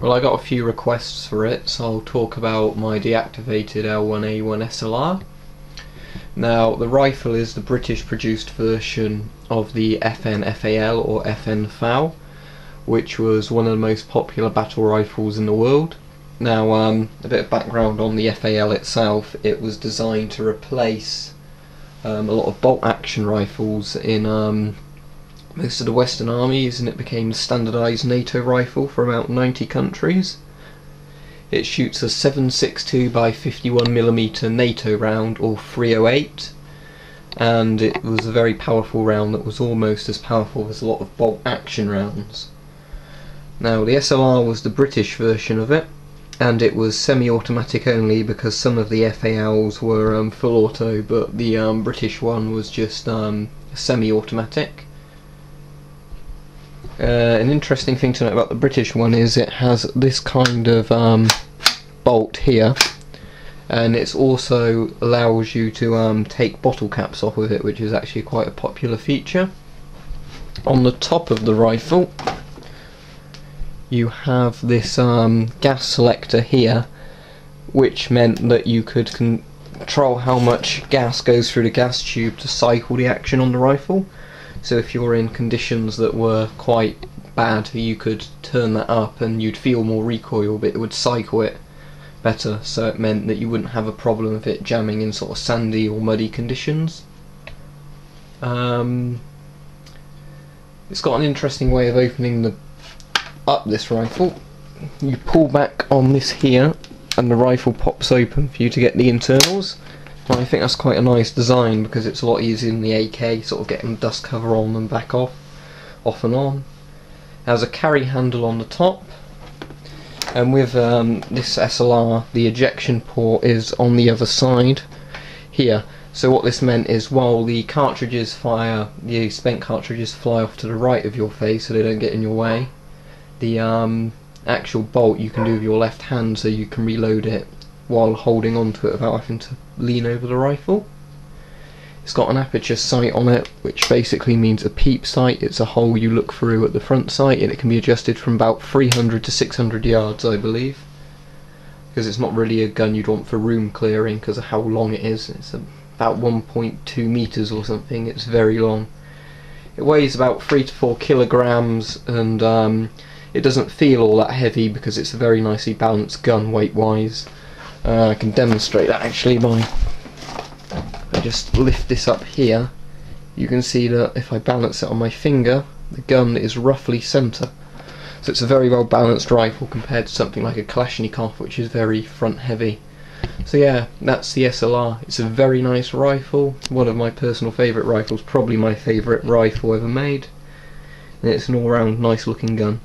Well, I got a few requests for it, so I'll talk about my deactivated L1A1 SLR. Now, the rifle is the British produced version of the FN FAL or FN FAL, which was one of the most popular battle rifles in the world. Now, a bit of background on the FAL itself. It was designed to replace a lot of bolt action rifles in most of the Western armies, and it became the standardised NATO rifle for about 90 countries. It shoots a 7.62 by 51mm NATO round, or 308, and it was a very powerful round that was almost as powerful as a lot of bolt action rounds. Now, the SLR was the British version of it, and it was semi-automatic only because some of the FALs were full auto, but the British one was just semi-automatic. An interesting thing to note about the British one is it has this kind of bolt here, and it also allows you to take bottle caps off with it, which is actually quite a popular feature. On the top of the rifle you have this gas selector here, which meant that you could control how much gas goes through the gas tube to cycle the action on the rifle. So if you're in conditions that were quite bad, you could turn that up and you'd feel more recoil, but it would cycle it better, so it meant that you wouldn't have a problem of it jamming in sort of sandy or muddy conditions. It's got an interesting way of opening up this rifle. You pull back on this here and the rifle pops open for you to get the internals. And I think that's quite a nice design because it's a lot easier than the AK, sort of getting dust cover on and back off and on. It has a carry handle on the top, and with this SLR the ejection port is on the other side here. So what this meant is while the cartridges fire, the spent cartridges fly off to the right of your face so they don't get in your way, the actual bolt you can do with your left hand, so you can reload it while holding onto it without having to lean over the rifle. It's got an aperture sight on it, which basically means a peep sight. It's a hole you look through at the front sight, and it can be adjusted from about 300 to 600 yards, I believe, because it's not really a gun you'd want for room clearing because of how long it is. It's about 1.2 meters or something. It's very long. It weighs about 3 to 4 kilograms, and it doesn't feel all that heavy because it's a very nicely balanced gun weight wise. I can demonstrate that actually by, if I just lift this up here, you can see that if I balance it on my finger, the gun is roughly centre. So it's a very well balanced rifle compared to something like a Kalashnikov, which is very front heavy. So yeah, that's the SLR. It's a very nice rifle, one of my personal favourite rifles, probably my favourite rifle ever made, and it's an all round nice looking gun.